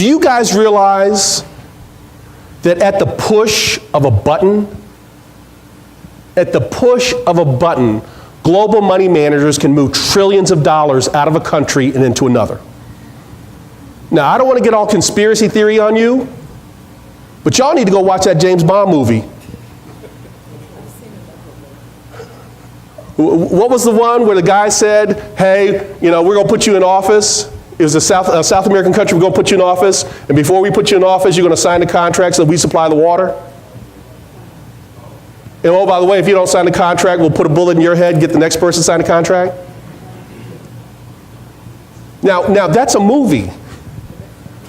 Do you guys realize that at the push of a button, global money managers can move trillions of dollars out of a country and into another? Now, I don't want to get all conspiracy theory on you, but y'all need to go watch that James Bond movie. What was the one where the guy said, hey, we're going to put you in office? It was a South American country, we're going to put you in office, and before we put you in office, you're going to sign the contract so that we supply the water. And oh, by the way, if you don't sign the contract, we'll put a bullet in your head and get the next person to sign the contract. Now that's a movie,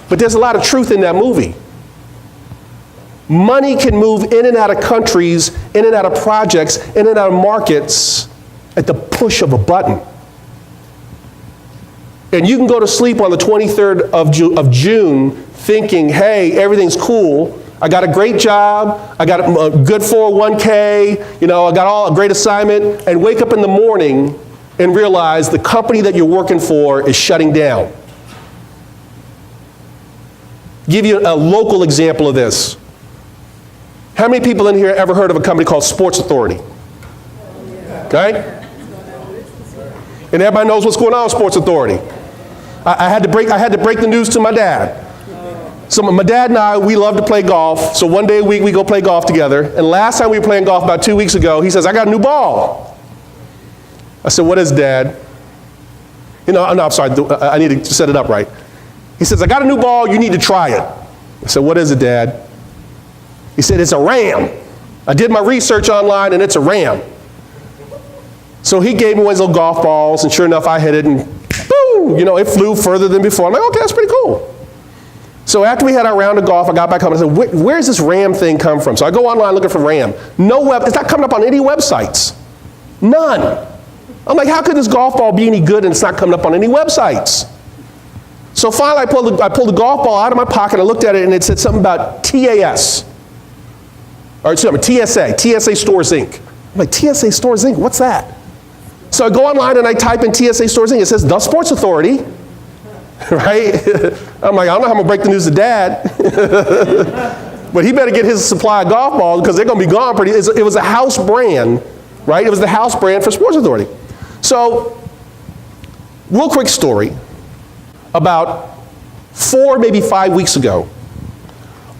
but there's a lot of truth in that movie. Money can move in and out of countries, in and out of projects, in and out of markets at the push of a button. And you can go to sleep on the 23rd of June thinking, hey, everything's cool. I got a great job. I got a good 401k. I got a great assignment. And wake up in the morning and realize the company that you're working for is shutting down. Give you a local example of this. How many people in here ever heard of a company called Sports Authority? Okay? And everybody knows what's going on with Sports Authority. I had to break the news to my dad. So my dad and I, we love to play golf. So one day a week we go play golf together. And last time we were playing golf about 2 weeks ago, he says, I got a new ball. I said, what is it, Dad? No, I'm sorry, I need to set it up right. He says, I got a new ball, you need to try it. I said, what is it, Dad? He said, it's a ram. I did my research online and it's a ram. So he gave me one of those little golf balls, and sure enough, I hit it, and boom, it flew further than before. I'm like, okay, that's pretty cool. So after we had our round of golf, I got back home and I said, where's this ram thing come from? So I go online looking for ram. It's not coming up on any websites. None. I'm like, how could this golf ball be any good and it's not coming up on any websites? So finally, I pulled the golf ball out of my pocket, I looked at it, and it said something about TAS. Or TSA Stores Inc. I'm like, TSA Stores Inc., what's that? So I go online and I type in TSA Stores Inc. It says, the Sports Authority, right? I'm like, I don't know how I'm gonna break the news to Dad. But he better get his supply of golf balls because they're gonna be gone pretty. It was a house brand, right? It was the house brand for Sports Authority. So, real quick story. About 4, maybe 5 weeks ago,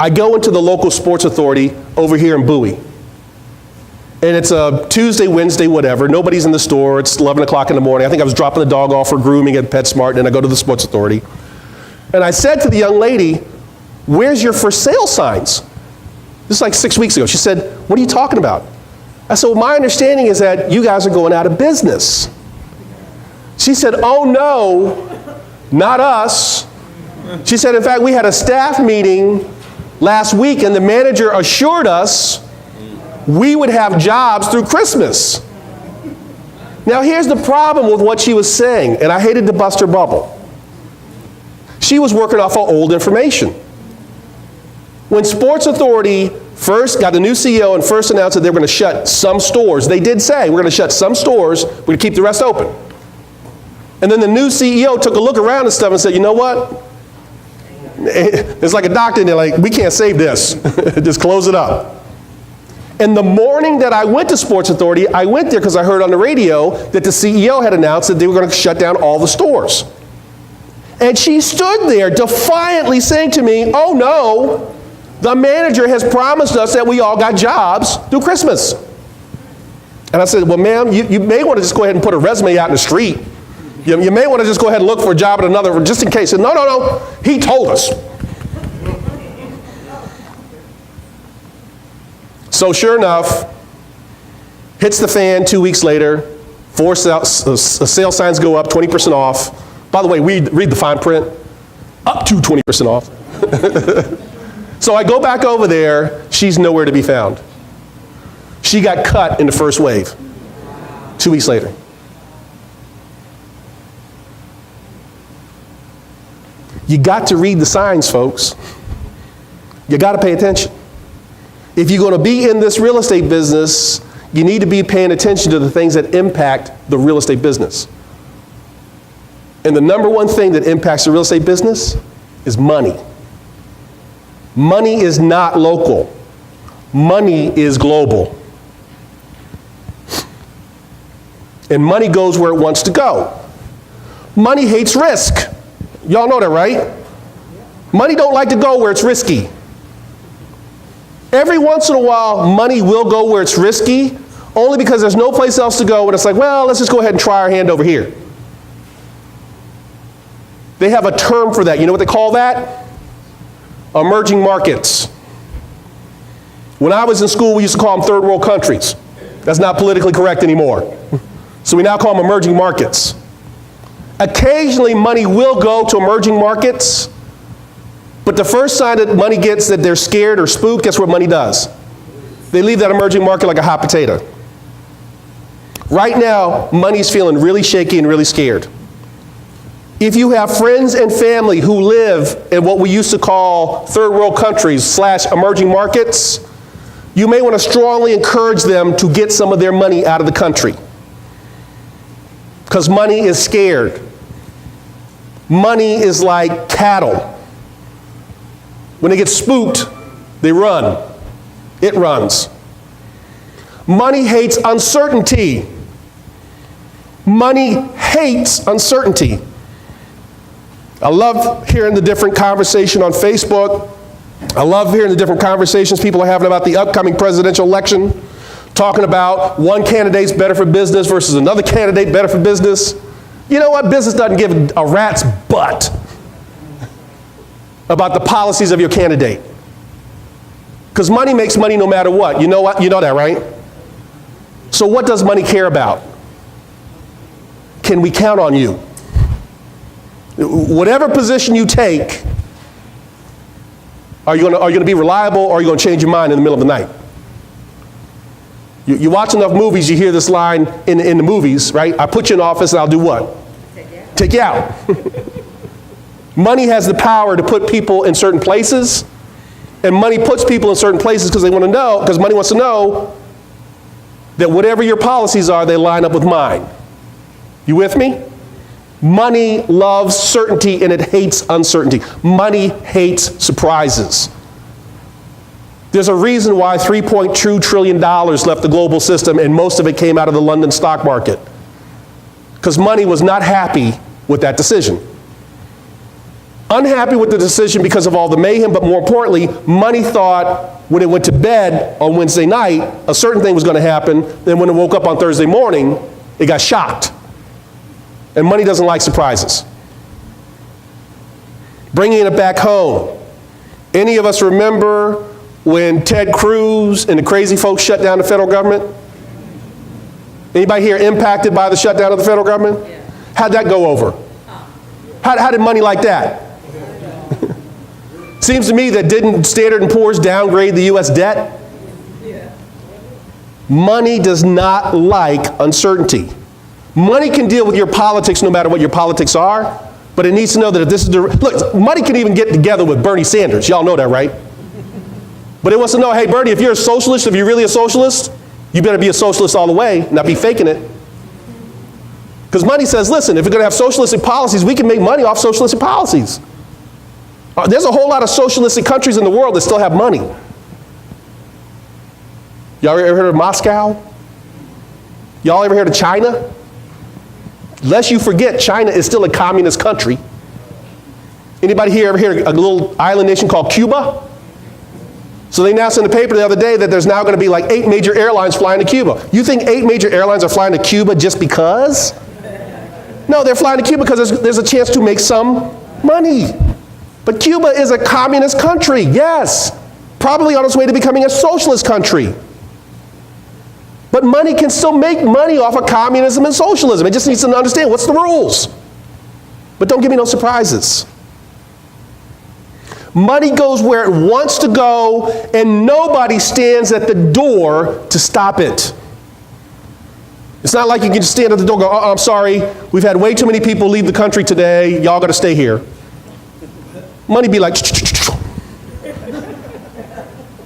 I go into the local Sports Authority over here in Bowie. And it's a Tuesday, Wednesday, whatever. Nobody's in the store. It's 11 o'clock in the morning. I think I was dropping the dog off for grooming at PetSmart, and then I go to the Sports Authority. And I said to the young lady, where's your for sale signs? This is like 6 weeks ago. She said, what are you talking about? I said, well, my understanding is that you guys are going out of business. She said, oh no, not us. She said, in fact, we had a staff meeting last week, and the manager assured us we would have jobs through Christmas. Now here's the problem with what she was saying, and I hated to bust her bubble. She was working off of old information. When Sports Authority first got the new CEO and first announced that they were going to shut some stores, they did say, we're going to shut some stores, we're going to keep the rest open. And then the new CEO took a look around and stuff and said, you know what? It's like a doctor, and they're like, we can't save this. Just close it up. And the morning that I went to Sports Authority, I went there because I heard on the radio that the CEO had announced that they were going to shut down all the stores. And she stood there defiantly saying to me, oh no, the manager has promised us that we all got jobs through Christmas. And I said, well, ma'am, you may want to just go ahead and put a resume out in the street. You may want to just go ahead and look for a job at another, just in case. And no, he told us. So sure enough, hits the fan 2 weeks later, 4 sale signs go up, 20% off. By the way, read the fine print, up to 20% off. So I go back over there, she's nowhere to be found. She got cut in the first wave, 2 weeks later. You got to read the signs, folks. You got to pay attention. If you're going to be in this real estate business, you need to be paying attention to the things that impact the real estate business. And the number one thing that impacts the real estate business is money. Money is not local. Money is global. And money goes where it wants to go. Money hates risk. Y'all know that, right? Money don't like to go where it's risky. Every once in a while, money will go where it's risky, only because there's no place else to go, and it's like, well, let's just go ahead and try our hand over here. They have a term for that. You know what they call that? Emerging markets. When I was in school, we used to call them third world countries. That's not politically correct anymore. So we now call them emerging markets. Occasionally, money will go to emerging markets, but the first sign that money gets that they're scared or spooked, guess what money does? They leave that emerging market like a hot potato. Right now, money's feeling really shaky and really scared. If you have friends and family who live in what we used to call third world countries / emerging markets, you may want to strongly encourage them to get some of their money out of the country. Because money is scared. Money is like cattle. When they get spooked, they run. It runs. Money hates uncertainty. Money hates uncertainty. I love hearing the different conversation on Facebook. I love hearing the different conversations people are having about the upcoming presidential election, talking about one candidate's better for business versus another candidate better for business. You know what? Business doesn't give a rat's butt about the policies of your candidate. Because money makes money no matter what. You know what? You know that, right? So what does money care about? Can we count on you? Whatever position you take, are you going to be reliable, or are you going to change your mind in the middle of the night? You watch enough movies, you hear this line in the movies, right? I put you in office and I'll do what? Take you out. Money has the power to put people in certain places, and money puts people in certain places because money wants to know that whatever your policies are, they line up with mine. You with me? Money loves certainty and it hates uncertainty. Money hates surprises. There's a reason why $3.2 trillion left the global system, and most of it came out of the London stock market. Because money was not happy with that decision. Unhappy with the decision because of all the mayhem, but more importantly, money thought when it went to bed on Wednesday night, a certain thing was going to happen. Then when it woke up on Thursday morning, it got shocked. And money doesn't like surprises. Bringing it back home. Any of us remember when Ted Cruz and the crazy folks shut down the federal government? Anybody here impacted by the shutdown of the federal government? Yeah. How'd that go over? How did money like that? Seems to me that didn't Standard & Poor's downgrade the U.S. debt? Yeah. Money does not like uncertainty. Money can deal with your politics no matter what your politics are, but it needs to know that if this is look, money can even get together with Bernie Sanders. Y'all know that, right? But it wants to know, hey, Bernie, if you're a socialist, if you're really a socialist, you better be a socialist all the way, not be faking it. Because money says, listen, if we're going to have socialistic policies, we can make money off socialistic policies. There's a whole lot of socialistic countries in the world that still have money. Y'all ever heard of Moscow? Y'all ever heard of China? Lest you forget, China is still a communist country. Anybody here ever hear of a little island nation called Cuba? So they announced in the paper the other day that there's now going to be like 8 major airlines flying to Cuba. You think 8 major airlines are flying to Cuba just because? No, they're flying to Cuba because there's a chance to make some money. But Cuba is a communist country, yes. Probably on its way to becoming a socialist country. But money can still make money off of communism and socialism. It just needs to understand what's the rules. But don't give me no surprises. Money goes where it wants to go, and nobody stands at the door to stop it. It's not like you can just stand at the door and go, oh, I'm sorry, we've had way too many people leave the country today, y'all got to stay here. Money be like,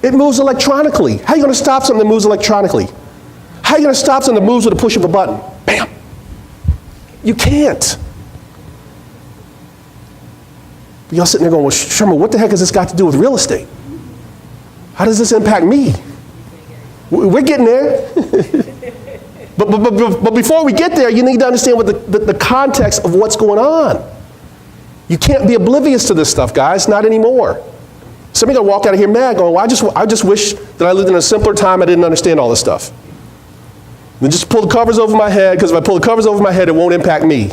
it moves electronically. How are you going to stop something that moves electronically? How are you going to stop something that moves with a push of a button? Bam. You can't. Y'all sitting there going, well, Sherman, what the heck has this got to do with real estate? How does this impact me? We're getting there. But before we get there, you need to understand what the context of what's going on. You can't be oblivious to this stuff, guys, not anymore. Somebody's going to walk out of here mad going, well, I just wish that I lived in a simpler time. I didn't understand all this stuff. Then just pull the covers over my head, because if I pull the covers over my head, it won't impact me.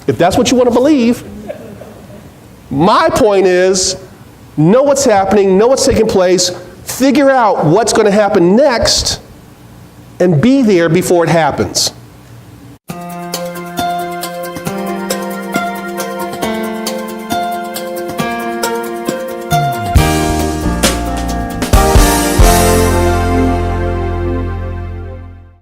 If that's what you want to believe, my point is, know what's happening, know what's taking place, figure out what's going to happen next, and be there before it happens.